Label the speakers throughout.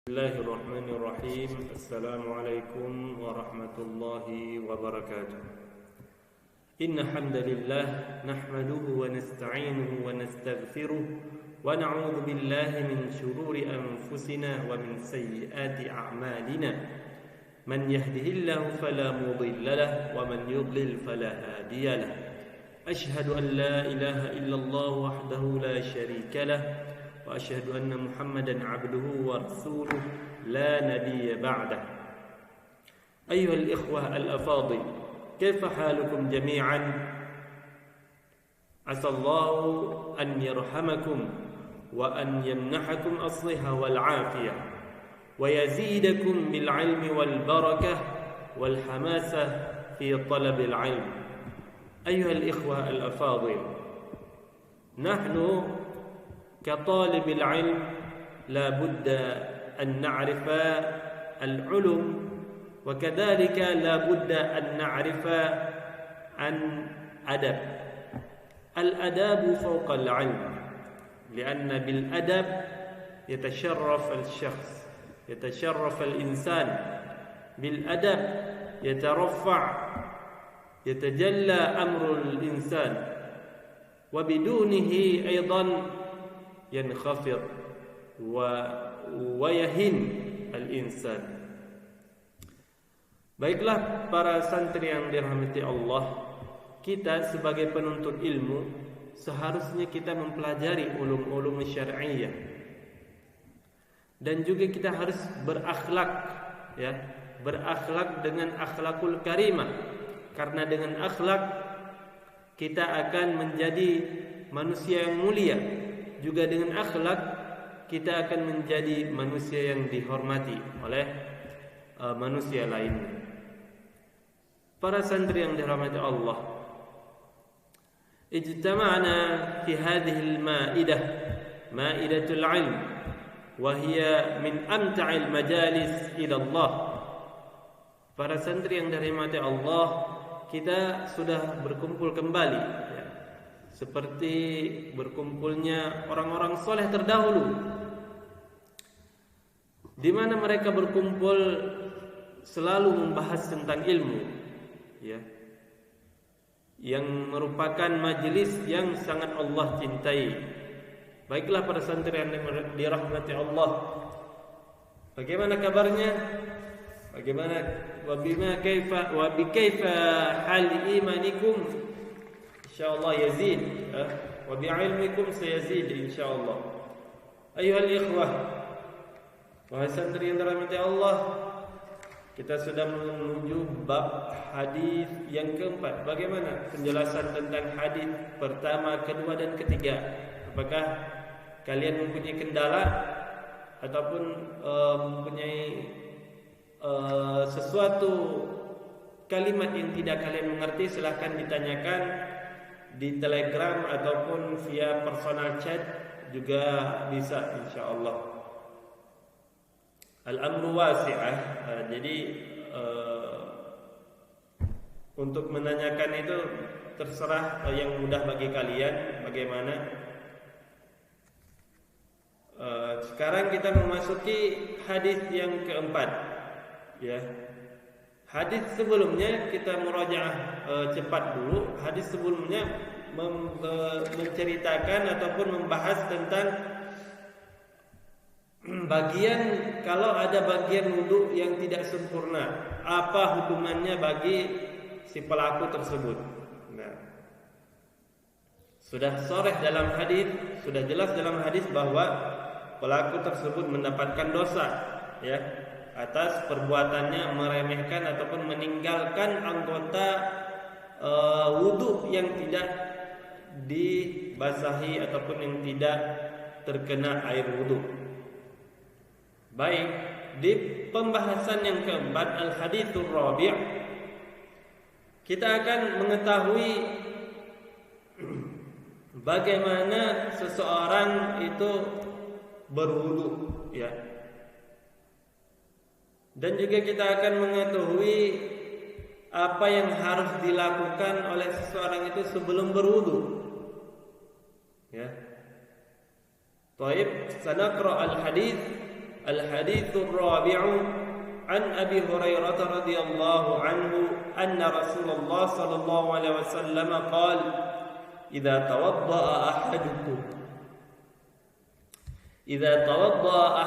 Speaker 1: Bismillahirrahmanirrahim. Assalamualaikum warahmatullahi wabarakatuh. Inna hamdalillah nahmaduhu wa nasta'inuhu wa nastaghfiruh wa na'udzu billahi min shururi anfusina wa min sayyiati a'malina. Man yahdihillahu fala mudilla lahu wa man yudlil fala hadiya lahu. Ashhadu an la ilaha illallah wahdahu la syarika lahu وأشهد أن محمدا عبده ورسوله لا نبي بعده. أيها الإخوة الأفاضل، كيف حالكم جميعا؟ عسى الله أن يرحمكم وأن يمنحكم الصحة والعافية ويزيدكم بالعلم والبركة والحماسة في طلب العلم. أيها الإخوة الأفاضل، نحن كطالب العلم لا بد أن نعرف العلوم، وكذلك لا بد أن نعرف عن أدب. الأداب فوق العلم، لأن بالأدب يتشرف الشخص، يتشرف الإنسان، بالأدب يترفع، يتجلى أمر الإنسان، وبدونه أيضا ينخفض ويهين الإنسان. Baiklah para santri yang dirahmati Allah, kita sebagai penuntut ilmu seharusnya kita mempelajari ulum-ulum syar'iyyah, dan juga kita harus berakhlak, ya, berakhlak dengan akhlakul karimah, karena dengan akhlak kita akan menjadi manusia yang mulia. Juga dengan akhlak kita akan menjadi manusia yang dihormati oleh manusia lainnya. Para santri yang dirahmati Allah, ijtama'na fi hadhihi al-ma'idah, ma'idatul ilm, wa hiya min amta'il majalis ila Allah. Para santri yang dirahmati Allah, kita sudah berkumpul kembali, ya, seperti berkumpulnya orang-orang soleh terdahulu, di mana mereka berkumpul selalu membahas tentang ilmu, ya, yang merupakan majelis yang sangat Allah cintai. Baiklah para santri yang dirahmati Allah, bagaimana kabarnya? Bagaimana wa bi kaifa hal imanikum? InsyaAllah yazid, wa bi'ilmikum sayazid insyaAllah. Ayuhal ikhwah, wahai santri yang dirahmati Allah, kita sudah menuju bab hadis yang keempat. Bagaimana penjelasan tentang hadis pertama, kedua dan ketiga? Apakah kalian mempunyai kendala ataupun mempunyai sesuatu kalimat yang tidak kalian mengerti? Silahkan ditanyakan di Telegram ataupun via personal chat juga bisa insyaallah. Al-amru wasi'ah. Jadi untuk menanyakan itu terserah yang mudah bagi kalian bagaimana. Sekarang kita memasuki hadis yang keempat, ya. Hadis sebelumnya kita murajaah cepat dulu. Hadis sebelumnya menceritakan ataupun membahas tentang bagian, kalau ada bagian wudu yang tidak sempurna, apa hukumannya bagi si pelaku tersebut. Nah, sudah sharih dalam hadis, sudah jelas dalam hadis bahwa pelaku tersebut mendapatkan dosa, ya, atas perbuatannya meremehkan ataupun meninggalkan anggota wudu yang tidak dibasahi ataupun yang tidak terkena air wudu. Baik, di pembahasan yang keempat, al-hadithur rabi', kita akan mengetahui bagaimana seseorang itu berwudu, ya. Dan juga kita akan mengetahui apa yang harus dilakukan oleh seseorang itu sebelum berwudu, ya. Taib, sanaqra al-hadits Al-haditsul rabi'u an Abi Hurairah radhiyallahu anhu anna Rasulullah sallallahu alaihi wasallam qala idza tawadda'a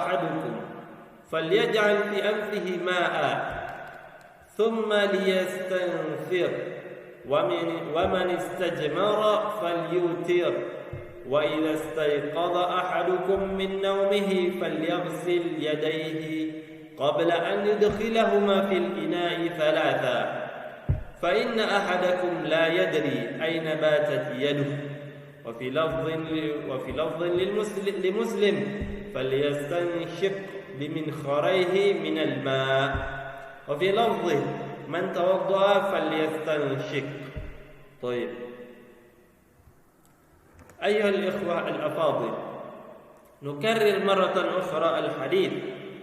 Speaker 1: ahadukum falyaj'al fi anfihi ma'a thumma liyastanfir wa man istajmara falyutir wa idza istayqadha ahadukum min nawmihi falyaghsil yadayhi qabla an yudkhilahuma fil ina'i thalatha fa inna ahadakum la yadri ayna batat yaduhu wa fi lafdhin limuslim falyastanshiq biminkharihi min al-ma' wa fi lafdhin man tawadda'a falyastanshiq. طيب أيها الإخوة الأفاضل نكرر مرة أخرى الحديث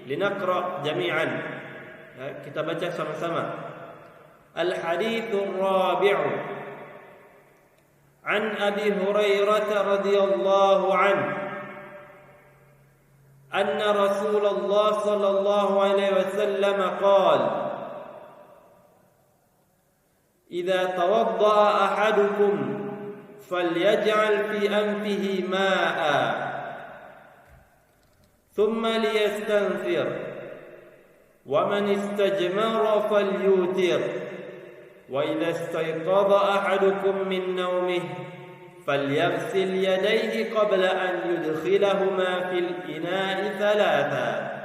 Speaker 1: لنقرأ جميعا. Kita baca sama-sama. الحديث الرابع عن أبي هريرة رضي الله عنه أن رسول الله صلى الله عليه وسلم قال إذا توضأ أحدكم فليجعل في أنفه ماء ثم ليستنثر ومن استجمر فليوتر وإذا استيقظ أحدكم من نومه فليغسل يديه قبل أن يدخلهما في الإناء ثلاثا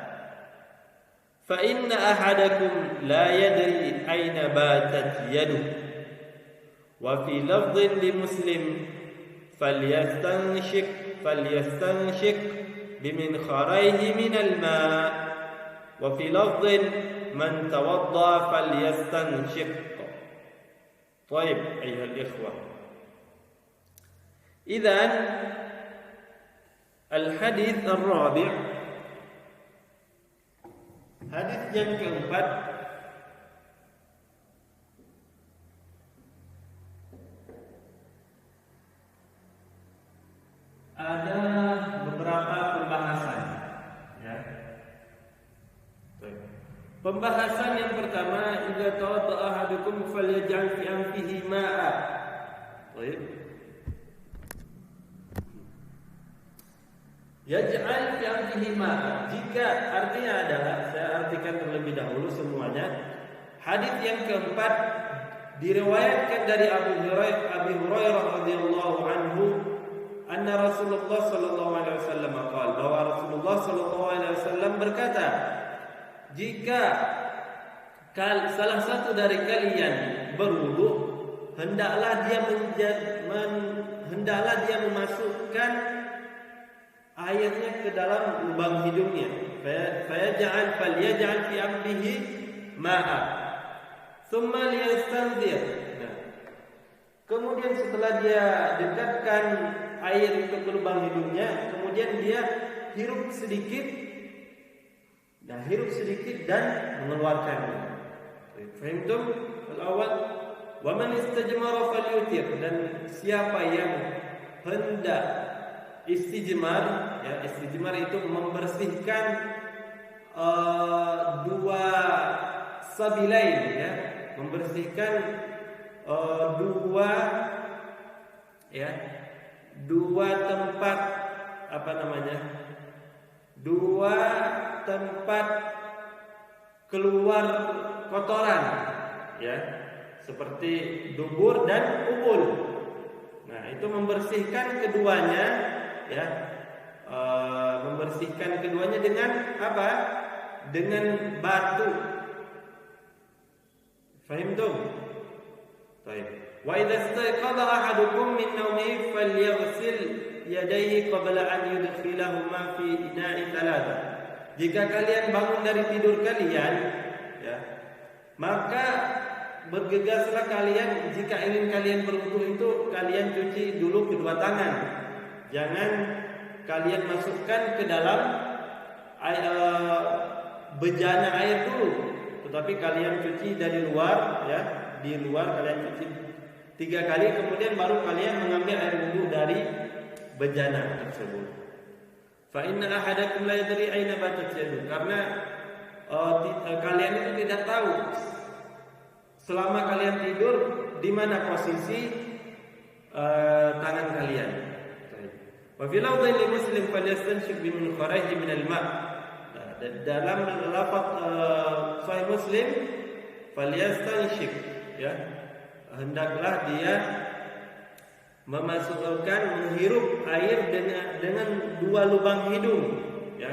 Speaker 1: فإن أحدكم لا يدري أين باتت يده وفي لفظ لمسلم فليستنشق بمنخريه من الماء وفي لفظ من توضأ فليستنشق. طيب أيها الإخوة، إذن الحديث الرابع، hadis yang keempat ada beberapa pembahasan, ya. Pembahasan yang pertama, idza tawadda'a ahadukum falyaj'al fi anfihi ma'a. Baik. Yaj'al fi anfihi ma'a. Jika artinya adalah, saya artikan terlebih dahulu semuanya. Hadis yang keempat diriwayatkan dari Abi Hurairah radhiyallahu anhu anna Rasulullah sallallahu alaihi wasallam qala, bahwa Rasulullah sallallahu alaihi wasallam berkata, jika salah satu dari kalian berwudu, hendaklah dia memasukkan airnya ke dalam lubang hidungnya. Falyaj'al fi anfihi ma'a thumma liyastanzir. Kemudian setelah dia dekatkan air ke lubang hidungnya, kemudian dia hirup sedikit dan mengeluarkannya. Fahimtum? Al-awwal, wa man istajmara falyutir, dan siapa yang hendak istijmar, ya, istijmar itu membersihkan dua sabilain, ya, membersihkan dua tempat, dua tempat keluar kotoran, ya, seperti dubur dan ubul. Nah, itu membersihkan keduanya, ya, membersihkan keduanya dengan apa? Dengan batu. Fahimtum? Baik. Wa idza istayqadha ahadukum min nawmihi falyaghsil yadayhi qabla an yudkhilahuma fi ina'i thalatha. Jika kalian bangun dari tidur kalian, ya, maka bergegaslah kalian. Jika ingin kalian berwudu itu, kalian cuci dulu kedua tangan. Jangan kalian masukkan ke dalam bejana air dulu, tetapi kalian cuci dari luar, ya, di luar kalian cuci 3 kali, kemudian baru kalian mengambil air wudu dari bejana tersebut. Fa inna ahadakum la yadri aina batat yadu. Karena kalian itu tidak tahu selama kalian tidur di mana posisi tangan kalian. Wa fi lafdhin li Muslim falyastanshik bi munkharihi min al-ma'. Dalam lafaz Sahih Muslim falyastanshik, ya, hendaklah dia menghirup air dengan dua lubang hidung, ya.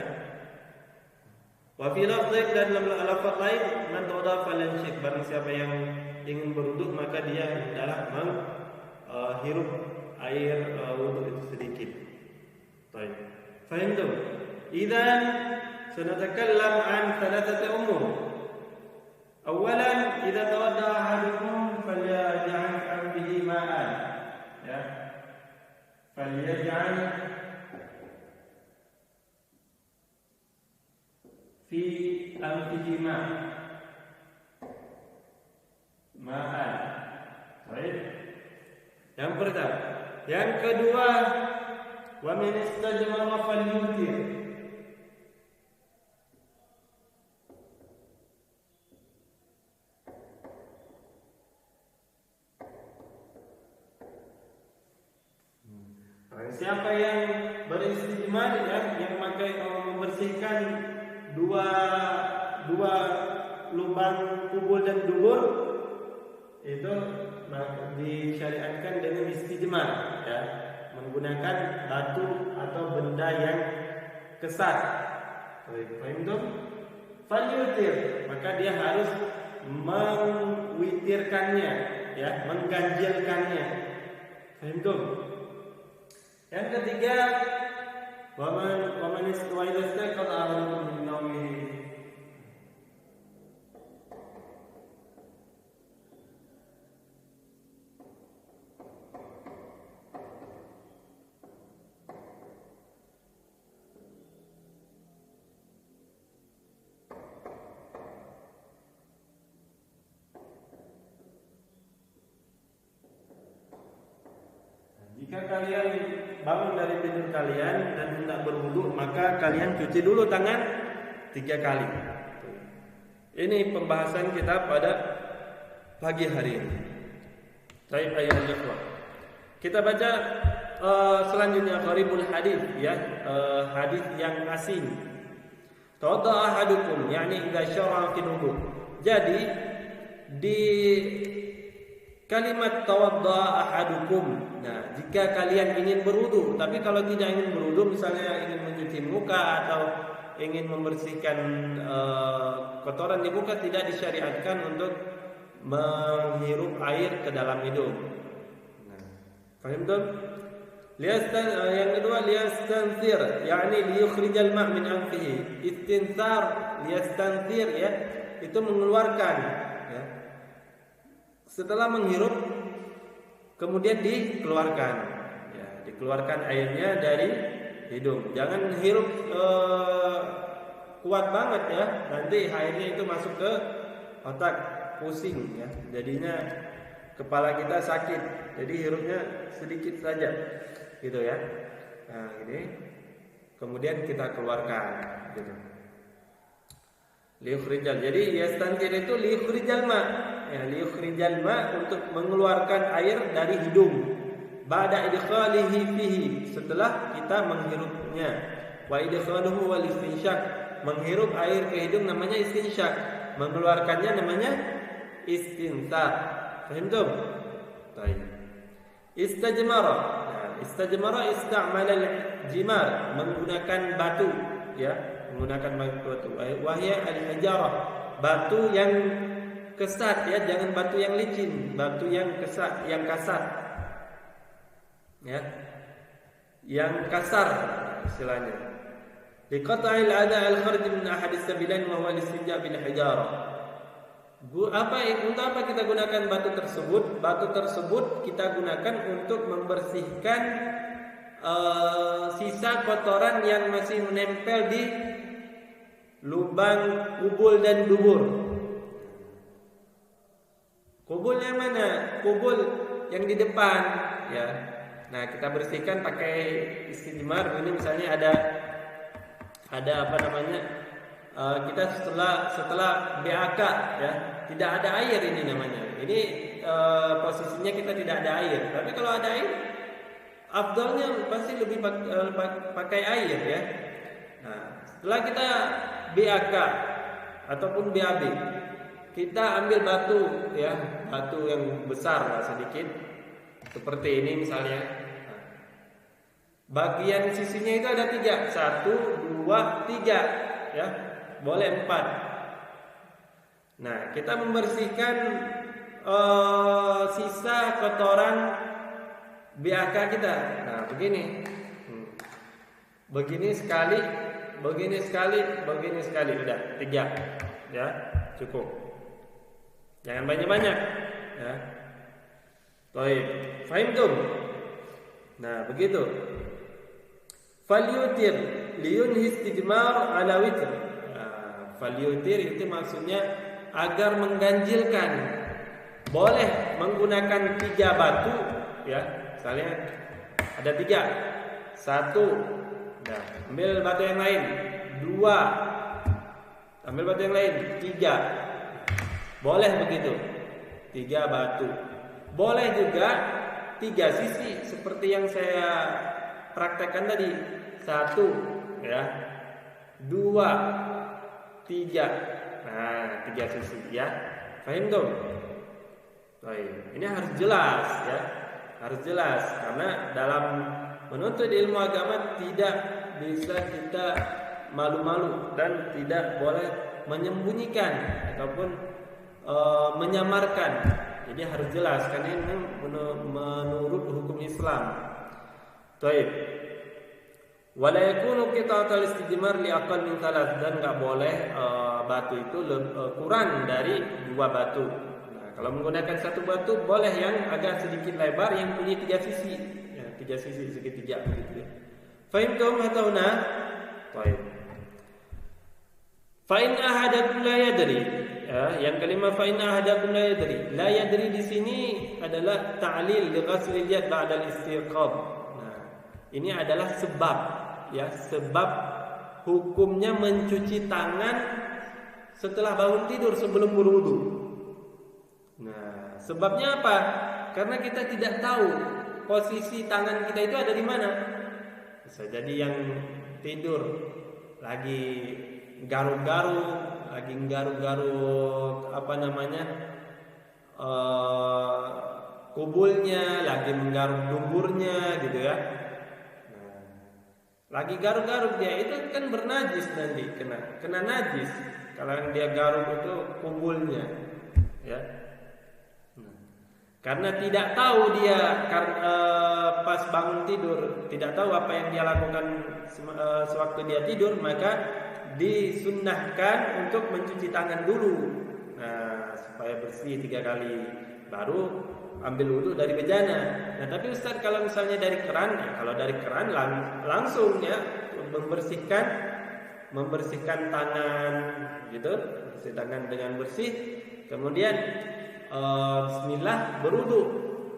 Speaker 1: Wa fi lafdhin, dan dalam lafaz lain man tawada falyanshik, barang siapa yang ingin berwudu maka dia hendaklah menghirup air wudu itu sedikit. Baik. Fahimtum? Idzan sanatakallam an thalathati umur. Awalan, idza tawadda ahadukum falyaj'al anfihi ma'an. Ya. Falyaj'al fi anfihi ma'an. Baik. Yang pertama. Yang kedua, wa min istajmara falyutir. Siapa yang beristijmar, ya, yang membersihkan dua lubang kubul dan dubur, itu disyariatkan dengan istijmar, ya, menggunakan batu atau benda yang kesat. Paham tuh? Falyutir, maka dia harus mengwitirkannya, ya, mengganjilkannya. Paham tuh? Yang ketiga, waman istaiqadha ahadukum min nawmihi. Jika kalian bangun dari tidur kalian dan hendak berwudu, maka kalian cuci dulu tangan 3 kali. Ini pembahasan kita pada pagi hari ini. Baik, ayat ikhwah. Kita baca selanjutnya gharibul hadis, ya, hadis yang asing. Tawadda ahadukum, yakni idza syara'a fi wudu. Jadi di kalimat tawadda ahadukum, nah, jika kalian ingin berwudu, tapi kalau tidak ingin berwudu, misalnya ingin mencuci muka atau ingin membersihkan kotoran di muka, tidak disyariatkan untuk menghirup air ke dalam hidung. Nah, paham tuh? Yang kedua, liyastansir, yakni liyukhrijal ma' min anfihi. Istinsar, liyastansir, ya, itu mengeluarkan, ya. Setelah menghirup, kemudian dikeluarkan, ya, dikeluarkan airnya dari hidung. Jangan hirup kuat banget, ya, nanti airnya itu masuk ke otak, pusing, ya, jadinya kepala kita sakit. Jadi hirupnya sedikit saja, gitu, ya. Nah, ini kemudian kita keluarkan, gitu. Liukhrijal. Jadi yastantir itu liukhrijal ma, ya, liukhrijal ma, untuk mengeluarkan air dari hidung. Ba'da idkhalihi fihi, setelah kita menghirupnya. Wa idkhaluhu wal istinsyak, menghirup air ke hidung namanya istinsyak, mengeluarkannya namanya istinsar. Paham tuh? Baik. Istajmara. Nah, istajmara istamala al-jimar, menggunakan batu, ya, menggunakan batu. Wahya al-hajarah, batu yang kesat, ya, jangan batu yang licin, batu yang kesat, yang kasar, ya, yang kasar istilahnya. Liqata'il ada al-kharj min ahad as-sabilain wa huwa al-istinja' bil hajarah. Untuk apa kita gunakan batu tersebut? Batu tersebut kita gunakan untuk membersihkan sisa kotoran yang masih menempel di lubang kubul dan dubur. Kubul yang mana? Kubul yang di depan, ya. Nah, kita bersihkan pakai istijmar. Ini misalnya ada ada apa namanya? Kita setelah BAK ya, tidak ada air ini namanya. Ini posisinya kita tidak ada air. Tapi kalau ada air, afdalnya pasti lebih pakai air ya. Nah, setelah kita BAK ataupun BAB, kita ambil batu ya, batu yang besar lah sedikit, seperti ini misalnya. Nah, bagian sisinya itu ada 3, 1, 2, 3 ya. Boleh 4. Nah, kita membersihkan sisa kotoran BAK kita. Nah, begini. Begini sekali, begini sekali, begini sekali. Udah 3. Ya, cukup. Jangan banyak-banyak. Ya. Baik. Fahimtum? Nah, begitu. Falyutir liyunhis istijmar ala witr. Falyutir itu maksudnya agar mengganjilkan. Boleh menggunakan 3 batu ya. Misalnya ada 3. 1, nah, ambil batu yang lain. 2, ambil batu yang lain. 3. Boleh begitu. 3 batu. Boleh juga 3 sisi seperti yang saya praktekkan tadi. 1 ya. 2, 3. Nah, 3 sisi ya. Paham tuh? Baik. Ini harus jelas ya. Harus jelas karena dalam menuntut ilmu agama tidak bisa kita malu-malu dan tidak boleh menyembunyikan ataupun menyamarkan. Jadi harus jelas karena ini menurut hukum Islam. Baik. Wala yakunu qita'atul istijmar li aqall min 3, dan enggak boleh batu itu kurang dari 2 batu. Nah, kalau menggunakan 1 batu boleh yang agak sedikit lebar yang punya 3 sisi. Ya, 3 sisi segitiga begitu ya. Fahimtum hatta huna? Baik. Fa in ahadakum la yadri. Ya, yang kelima fa in ahadakum la yadri. La yadri di sini adalah ta'lil li ghaslil yad ba'da al-istiqab. Nah, ini adalah sebab ya, sebab hukumnya mencuci tangan setelah bangun tidur sebelum berwudu. Nah, sebabnya apa? Karena kita tidak tahu posisi tangan kita itu ada di mana. Bisa jadi yang tidur lagi garuk-garuk, apa namanya? Kubulnya, lagi menggaruk dungurnya gitu ya. Lagi garuk-garuk dia itu kan bernajis nanti, kena najis kalau yang dia garuk itu kumbulnya ya. Karena tidak tahu dia pas bangun tidur, tidak tahu apa yang dia lakukan sewaktu dia tidur, maka disunnahkan untuk mencuci tangan dulu. Nah, supaya bersih 3 kali baru ambil wudu dari bejana. Nah, tapi Ustaz kalau misalnya dari keran, ya kalau dari keran langsung ya membersihkan tangan gitu, bersih tangan dengan bersih, kemudian bismillah berwudu.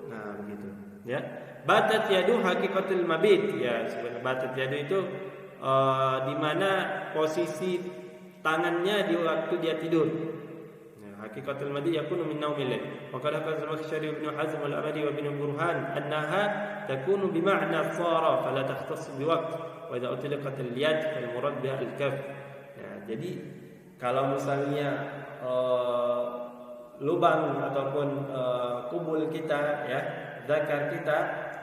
Speaker 1: Nah, begitu ya. Batat yadu hakikatul mabit ya, sebenarnya batat yadu itu di mana posisi tangannya di waktu dia tidur. حقيقة المدي يكون من نوم الليل وقد أخذ الزمخشري وابن حزم والأمدي وابن برهان أنها تكون بمعنى صار فلا تختص بوقت وإذا أطلقت اليد فالمراد بها الكف. Jadi kalau misalnya lubang ataupun kubul kita ya, zakar kita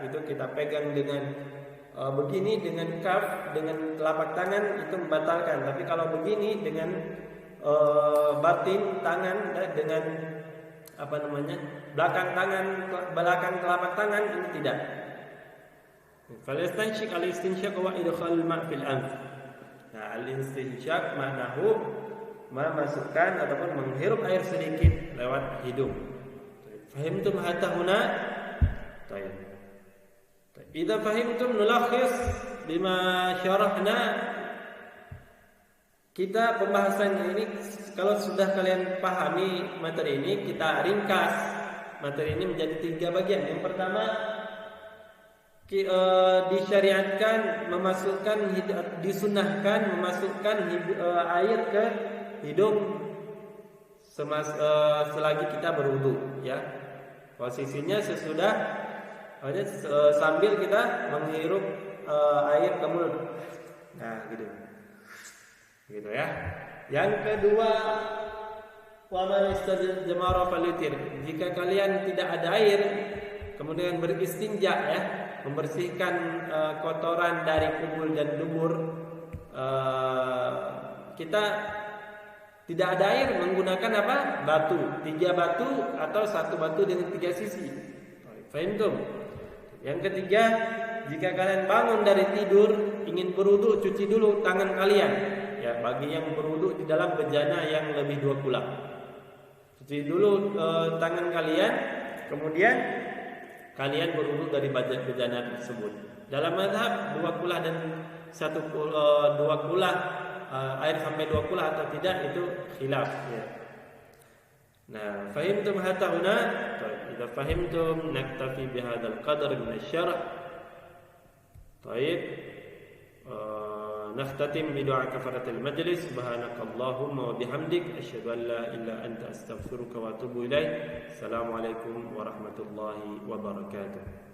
Speaker 1: itu kita pegang dengan begini dengan kaf, dengan telapak tangan itu membatalkan. Tapi kalau begini dengan batin tangan dengan apa namanya belakang telapak tangan ini tidak. Fal-istinshaq al-istinshaq wa idkhal al-ma' fil anf. Nah, al-istinshaq maknahu memasukkan ataupun menghirup air sedikit lewat hidung. Fahimtum hatta huna? Baik. Idza fahimtum nulakhis bima syarahna. Kita pembahasan ini kalau sudah kalian pahami materi ini, kita ringkas materi ini menjadi 3 bagian. Yang pertama disyariatkan disunahkan memasukkan air ke hidung selagi kita berwudu, ya. Posisinya sesudah sambil kita menghirup air ke mulut. Nah, gitu ya. Yang kedua, wa man istajmara falyutir. Jika kalian tidak ada air, kemudian beristinja, ya, membersihkan kotoran dari kubul dan dubur, kita tidak ada air, menggunakan apa? Batu, 3 batu atau 1 batu dengan 3 sisi. Faham? Yang ketiga, jika kalian bangun dari tidur ingin berwudu, cuci dulu tangan kalian. Ya, bagi yang berwudu di dalam bejana yang lebih 2 kula. Cuci dulu tangan kalian, kemudian kalian berwudu dari bejana tersebut. Dalam mazhab 2 kula dan 2 kula air sampai 2 kula atau tidak itu khilaf, ya. Nah, fahimtum hatta huna? Idza fahimtum naktafi bihadzal qadar min asy-syarh. Baik. Nakhtatim bi du'a kafaratil majlis. Subhanakallahumma wa bihamdik asyhadu an la ilaha illa anta astaghfiruka wa atubu ilaik. Assalamualaikum warahmatullahi wabarakatuh.